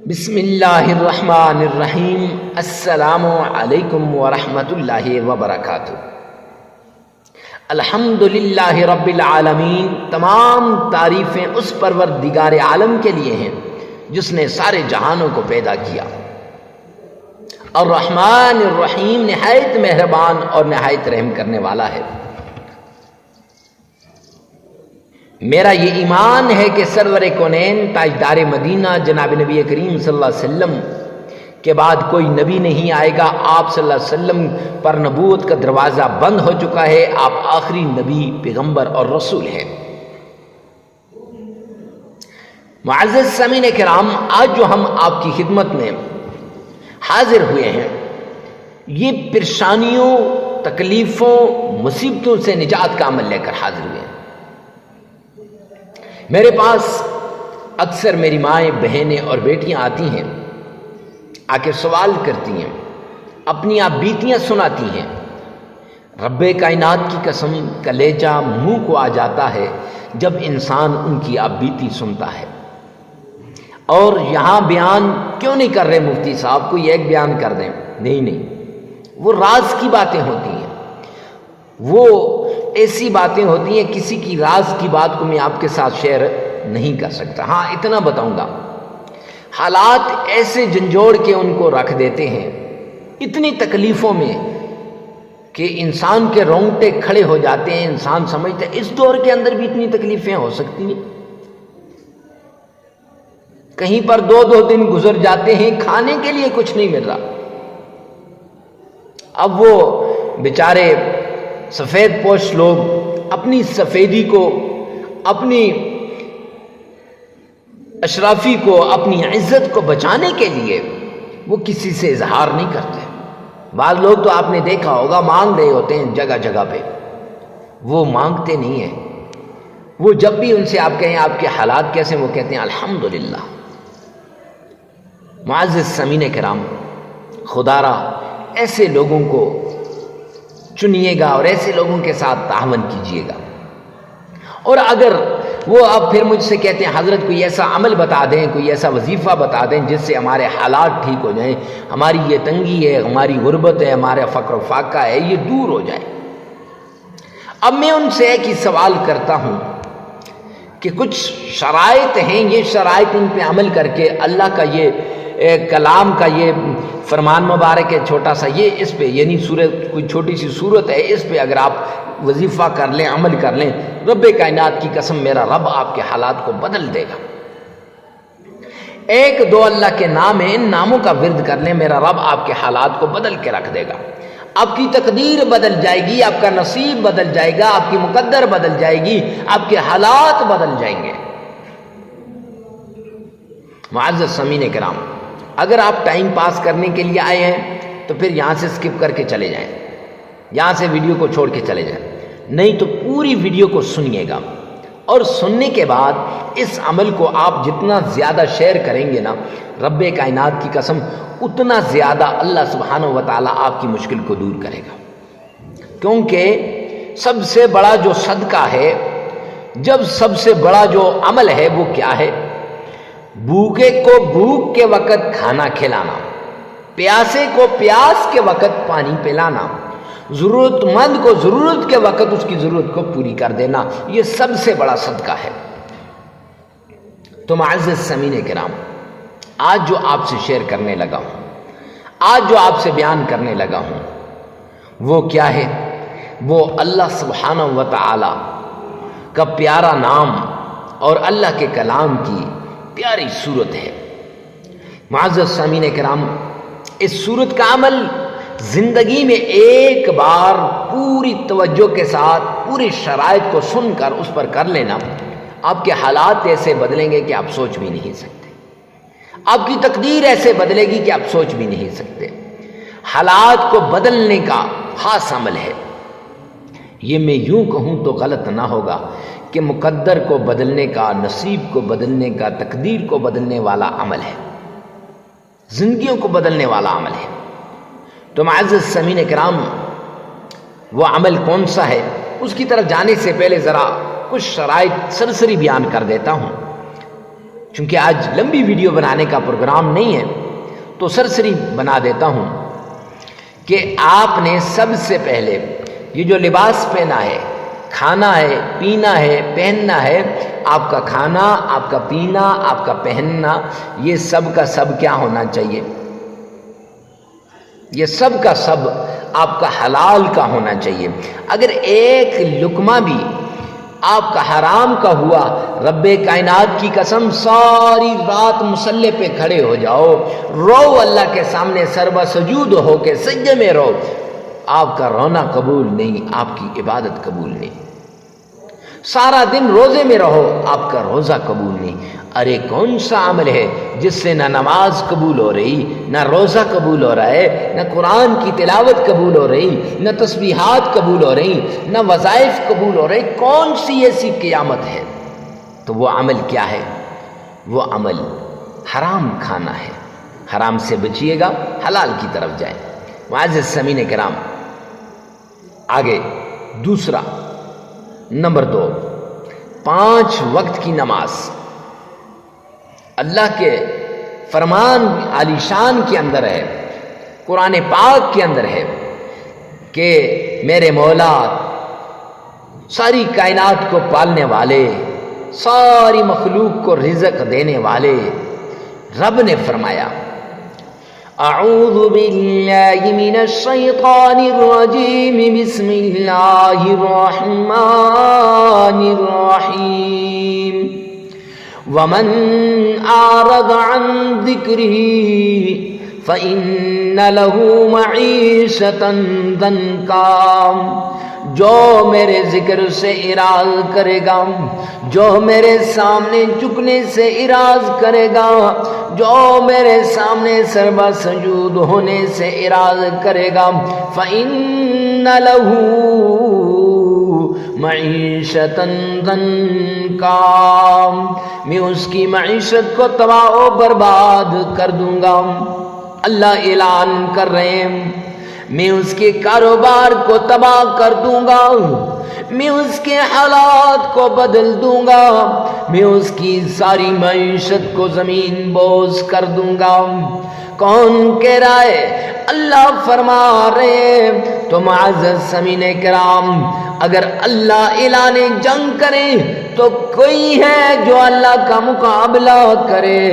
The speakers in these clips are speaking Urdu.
بسم اللہ الرحمن الرحیم۔ السلام علیکم ورحمۃ اللہ وبرکاتہ۔ الحمدللہ رب العالمین، تمام تعریفیں اس پروردگار عالم کے لیے ہیں جس نے سارے جہانوں کو پیدا کیا۔ الرحمن الرحیم، نہایت مہربان اور نہایت رحم کرنے والا ہے۔ میرا یہ ایمان ہے کہ سرور کونین تاجدار مدینہ جناب نبی کریم صلی اللہ علیہ وسلم کے بعد کوئی نبی نہیں آئے گا۔ آپ صلی اللہ علیہ وسلم پر نبوت کا دروازہ بند ہو چکا ہے۔ آپ آخری نبی، پیغمبر اور رسول ہیں۔ معزز سامعین کرام، آج جو ہم آپ کی خدمت میں حاضر ہوئے ہیں، یہ پریشانیوں، تکلیفوں، مصیبتوں سے نجات کا عمل لے کر حاضر ہوئے ہیں۔ میرے پاس اکثر میری مائیں، بہنیں اور بیٹیاں آتی ہیں، آ کے سوال کرتی ہیں، اپنی آپ بیتیاں سناتی ہیں۔ رب کائنات کی قسم، کلیجہ منہ کو آ جاتا ہے جب انسان ان کی آپ بیتی سنتا ہے۔ اور یہاں بیان کیوں نہیں کر رہے مفتی صاحب؟ کوئی ایک بیان کر دیں۔ نہیں، وہ راز کی باتیں ہوتی ہیں، وہ ایسی باتیں ہوتی ہیں، کسی کی راز کی بات کو میں آپ کے ساتھ شیئر نہیں کر سکتا۔ ہاں اتنا بتاؤں گا، حالات ایسے جھنجھوڑ کے ان کو رکھ دیتے ہیں اتنی تکلیفوں میں کہ انسان کے رونگٹے کھڑے ہو جاتے ہیں۔ انسان سمجھتا ہے اس دور کے اندر بھی اتنی تکلیفیں ہو سکتی ہیں۔ کہیں پر 2 دن گزر جاتے ہیں، کھانے کے لیے کچھ نہیں مل رہا۔ اب وہ بیچارے سفید پوش لوگ اپنی سفیدی کو، اپنی اشرافی کو، اپنی عزت کو بچانے کے لیے وہ کسی سے اظہار نہیں کرتے۔ بعض لوگ تو آپ نے دیکھا ہوگا مانگ رہے ہوتے ہیں جگہ جگہ پہ، وہ مانگتے نہیں ہیں۔ وہ جب بھی ان سے آپ کہیں آپ کے حالات کیسے، وہ کہتے ہیں الحمدللہ۔ معزز سامعین کرام، خدا را ایسے لوگوں کو چنیے گا اور ایسے لوگوں کے ساتھ تعاون کیجیے گا۔ اور اگر وہ اب پھر مجھ سے کہتے ہیں حضرت کوئی ایسا عمل بتا دیں، کوئی ایسا وظیفہ بتا دیں جس سے ہمارے حالات ٹھیک ہو جائیں، ہماری یہ تنگی ہے، ہماری غربت ہے، ہمارا فقر و فاقہ ہے، یہ دور ہو جائے۔ اب میں ان سے ایک ہی سوال کرتا ہوں کہ کچھ شرائط ہیں، یہ شرائط ان پہ عمل کر کے اللہ کا یہ کلام کا یہ فرمان مبارک ہے چھوٹا سا، یہ اس پہ یعنی سورت، کوئی چھوٹی سی سورت ہے، اس پہ اگر آپ وظیفہ کر لیں، عمل کر لیں، رب کائنات کی قسم میرا رب آپ کے حالات کو بدل دے گا۔ 1-2 اللہ کے نام ہیں، ان ناموں کا ورد کر لیں، میرا رب آپ کے حالات کو بدل کے رکھ دے گا۔ آپ کی تقدیر بدل جائے گی، آپ کا نصیب بدل جائے گا، آپ کی مقدر بدل جائے گی، آپ کے حالات بدل جائیں گے۔ معزز سامعین کرام، اگر آپ ٹائم پاس کرنے کے لیے آئے ہیں تو پھر یہاں سے سکپ کر کے چلے جائیں، یہاں سے ویڈیو کو چھوڑ کے چلے جائیں، نہیں تو پوری ویڈیو کو سنیے گا۔ اور سننے کے بعد اس عمل کو آپ جتنا زیادہ شیئر کریں گے نا، رب کائنات کی قسم اتنا زیادہ اللہ سبحانہ و تعالیٰ آپ کی مشکل کو دور کرے گا۔ کیونکہ سب سے بڑا جو صدقہ ہے، جب سب سے بڑا جو عمل ہے وہ کیا ہے؟ بھوکے کو بھوک کے وقت کھانا کھلانا، پیاسے کو پیاس کے وقت پانی پلانا، ضرورت مند کو ضرورت کے وقت اس کی ضرورت کو پوری کر دینا، یہ سب سے بڑا صدقہ ہے۔ تو معزز سامعین کرام، آج جو آپ سے شیئر کرنے لگا ہوں، آج جو آپ سے بیان کرنے لگا ہوں، وہ کیا ہے؟ وہ اللہ سبحانہ و تعالی کا پیارا نام اور اللہ کے کلام کی پیاری صورت ہے۔ معزز سامعین کرام، اس صورت کا عمل زندگی میں ایک بار پوری توجہ کے ساتھ پوری شرائط کو سن کر اس پر کر لینا، آپ کے حالات ایسے بدلیں گے کہ آپ سوچ بھی نہیں سکتے، آپ کی تقدیر ایسے بدلے گی کہ آپ سوچ بھی نہیں سکتے۔ حالات کو بدلنے کا خاص عمل ہے۔ یہ میں یوں کہوں تو غلط نہ ہوگا کہ مقدر کو بدلنے کا، نصیب کو بدلنے کا، تقدیر کو بدلنے والا عمل ہے، زندگیوں کو بدلنے والا عمل ہے۔ تو معزز سامعین کرام، وہ عمل کون سا ہے؟ اس کی طرف جانے سے پہلے ذرا کچھ شرائط سرسری بیان کر دیتا ہوں۔ چونکہ آج لمبی ویڈیو بنانے کا پروگرام نہیں ہے تو سرسری بنا دیتا ہوں کہ آپ نے سب سے پہلے یہ جو لباس پہنا ہے، کھانا ہے، پینا ہے، پہننا ہے، آپ کا کھانا، آپ کا پینا، آپ کا پہننا، یہ سب کا سب کیا ہونا چاہیے؟ یہ سب کا سب آپ کا حلال کا ہونا چاہیے۔ اگر ایک لقمہ بھی آپ کا حرام کا ہوا، رب کائنات کی قسم ساری رات مصلی پہ کھڑے ہو جاؤ، رو اللہ کے سامنے سربا سجود ہو کے سجدے میں رو، آپ کا رونا قبول نہیں، آپ کی عبادت قبول نہیں۔ سارا دن روزے میں رہو، آپ کا روزہ قبول نہیں۔ ارے کون سا عمل ہے جس سے نہ نماز قبول ہو رہی، نہ روزہ قبول ہو رہا ہے، نہ قرآن کی تلاوت قبول ہو رہی، نہ تسبیحات قبول ہو رہی، نہ وظائف قبول ہو رہی؟ کون سی ایسی قیامت ہے؟ تو وہ عمل کیا ہے؟ وہ عمل حرام کھانا ہے۔ حرام سے بچیے گا، حلال کی طرف جائیں۔ معزز سامعین کرام، آگے دوسرا، نمبر 2، 5 وقت کی نماز۔ اللہ کے فرمان عالی شان کے اندر ہے، قرآن پاک کے اندر ہے کہ میرے مولا ساری کائنات کو پالنے والے، ساری مخلوق کو رزق دینے والے رب نے فرمایا، اعوذ باللہ من الشیطان الرجیم، بسم اللہ الرحمن الرحیم، ومن اعرض عن ذکری فإن له معیشتا ضنکا۔ جو میرے ذکر سے اعراض کرے گا، جو میرے سامنے جھکنے سے اعراض کرے گا، جو میرے سامنے سربا سجود ہونے سے اعراض کرے گا، فَإِنَّ لَهُ مَعِيشَةً ضَنْكَا، میں اس کی معیشت کو تباہ و برباد کر دوں گا۔ اللہ اعلان کر رہے ہیں، میں اس کے کاروبار کو تباہ کر دوں گا، میں اس کے حالات کو بدل دوں گا، میں اس کی ساری معیشت کو زمین بوس کر دوں گا۔ کون کہہ رہا ہے؟ اللہ فرما رہے۔ تو معزز سامعین کرام، اگر اللہ اعلان جنگ کرے تو کوئی ہے جو اللہ کا مقابلہ کرے؟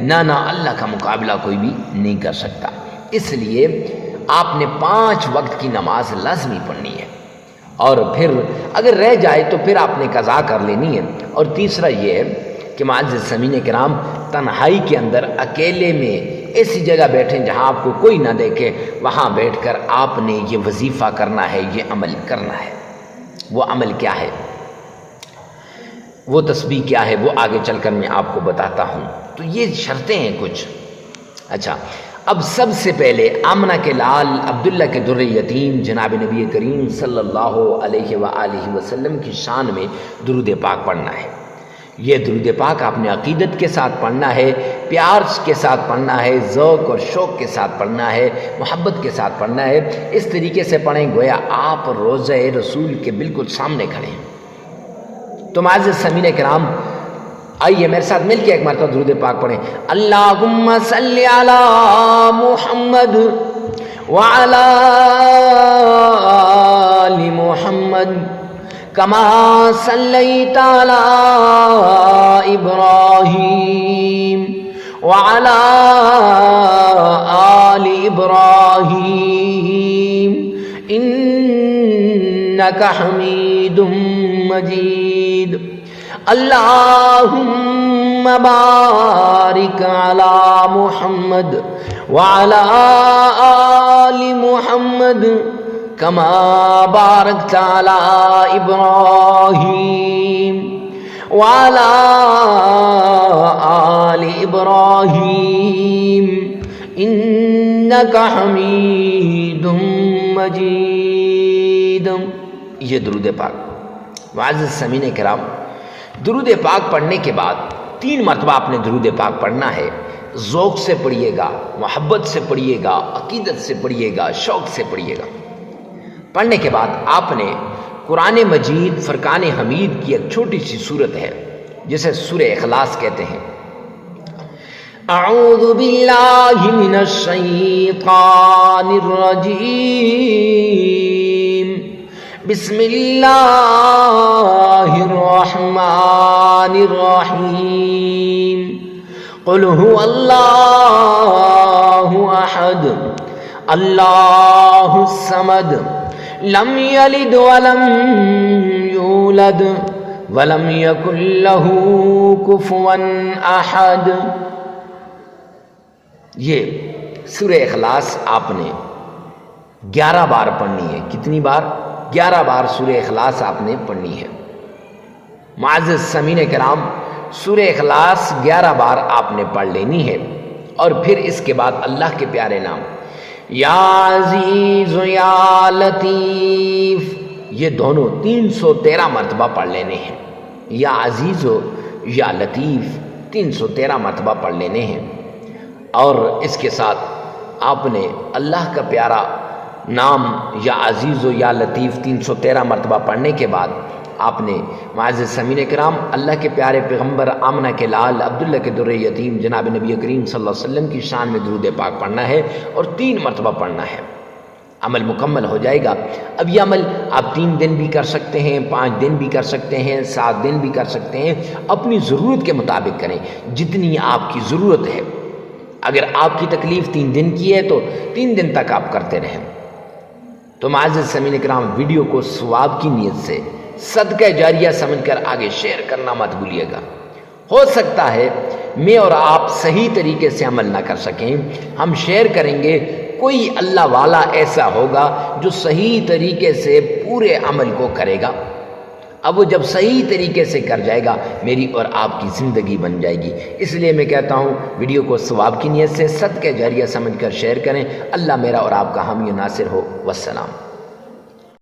نہ، اللہ کا مقابلہ کوئی بھی نہیں کر سکتا۔ اس لیے آپ نے 5 وقت کی نماز لازمی پڑھنی ہے، اور پھر اگر رہ جائے تو پھر آپ نے قضا کر لینی ہے۔ اور تیسرا یہ ہے کہ معزز سامعین کرام، تنہائی کے اندر اکیلے میں ایسی جگہ بیٹھیں جہاں آپ کو کوئی نہ دیکھے، وہاں بیٹھ کر آپ نے یہ وظیفہ کرنا ہے، یہ عمل کرنا ہے۔ وہ عمل کیا ہے، وہ تسبیح کیا ہے، وہ آگے چل کر میں آپ کو بتاتا ہوں۔ تو یہ شرطیں ہیں کچھ۔ اچھا، اب سب سے پہلے آمنہ کے لال عبداللہ کے در یتیم جناب نبی کریم صلی اللہ علیہ وآلہ وسلم کی شان میں درود پاک پڑھنا ہے۔ یہ درود پاک آپ نے عقیدت کے ساتھ پڑھنا ہے، پیار کے ساتھ پڑھنا ہے، ذوق اور شوق کے ساتھ پڑھنا ہے، محبت کے ساتھ پڑھنا ہے۔ اس طریقے سے پڑھیں گویا آپ روضہ رسول کے بالکل سامنے کھڑے ہیں۔ تو معزز سامعین کرام، آئیے میرے ساتھ مل کے ایک مرتبہ درود پاک پڑھیں۔ اللہم صلی علی محمد وعلی آل محمد کما صلیت علی ابراہیم وعلی آل ابراہیم انک حمید مجید۔ اللہم بارک علی محمد وعلی آل محمد کما بارکت علی ابراہیم وعلی آل ابراہیم انک حمید مجید۔ یہ درود پاک۔ معزز سامعین کرام، درود پاک پڑھنے کے بعد 3 مرتبہ آپ نے درود پاک پڑھنا ہے۔ ذوق سے پڑھیے گا، محبت سے پڑھیے گا، عقیدت سے پڑھیے گا، شوق سے پڑھیے گا۔ پڑھنے کے بعد آپ نے قرآن مجید فرقان حمید کی ایک چھوٹی سی سورت ہے جسے سورہ اخلاص کہتے ہیں، اعوذ باللہ من الشیطان الرجیم بسم اللہ الرحمن الرحیم قل هو اللہ احد اللہ الصمد لم یلد ولم یولد ولم یکن لہ کفوا احد۔ یہ سورہ اخلاص آپ نے 11 بار پڑھنی ہے۔ کتنی بار؟ 11 بار سورہ اخلاص آپ نے پڑھنی ہے۔ معزز سامعین کرام، سورہ اخلاص 11 بار آپ نے پڑھ لینی ہے، اور پھر اس کے بعد اللہ کے پیارے نام یا عزیز یا لطیف، یہ دونوں 313 مرتبہ پڑھ لینے ہیں۔ یا عزیز یا لطیف 313 مرتبہ پڑھ لینے ہیں، اور اس کے ساتھ آپ نے اللہ کا پیارا نام یا عزیز و یا لطیف 313 مرتبہ پڑھنے کے بعد آپ نے معزز سامعین کرام اللہ کے پیارے پیغمبر آمنہ کے لال عبداللہ کے در یتیم جناب نبی کریم صلی اللہ علیہ وسلم کی شان میں درود پاک پڑھنا ہے، اور 3 مرتبہ پڑھنا ہے۔ عمل مکمل ہو جائے گا۔ اب یہ عمل آپ 3 دن بھی کر سکتے ہیں، 5 دن بھی کر سکتے ہیں، 7 دن بھی کر سکتے ہیں، اپنی ضرورت کے مطابق کریں جتنی آپ کی ضرورت ہے۔ اگر آپ کی تکلیف 3 دن کی ہے تو 3 دن تک آپ کرتے رہیں۔ تو معزز سامعین کرام، ویڈیو کو ثواب کی نیت سے صدقہ جاریہ سمجھ کر آگے شیئر کرنا مت بھولیے گا۔ ہو سکتا ہے میں اور آپ صحیح طریقے سے عمل نہ کر سکیں، ہم شیئر کریں گے، کوئی اللہ والا ایسا ہوگا جو صحیح طریقے سے پورے عمل کو کرے گا۔ اب وہ جب صحیح طریقے سے کر جائے گا، میری اور آپ کی زندگی بن جائے گی۔ اس لیے میں کہتا ہوں ویڈیو کو ثواب کی نیت سے صدقہ جاریہ سمجھ کر شیئر کریں۔ اللہ میرا اور آپ کا حامی و ناصر ہو۔ والسلام۔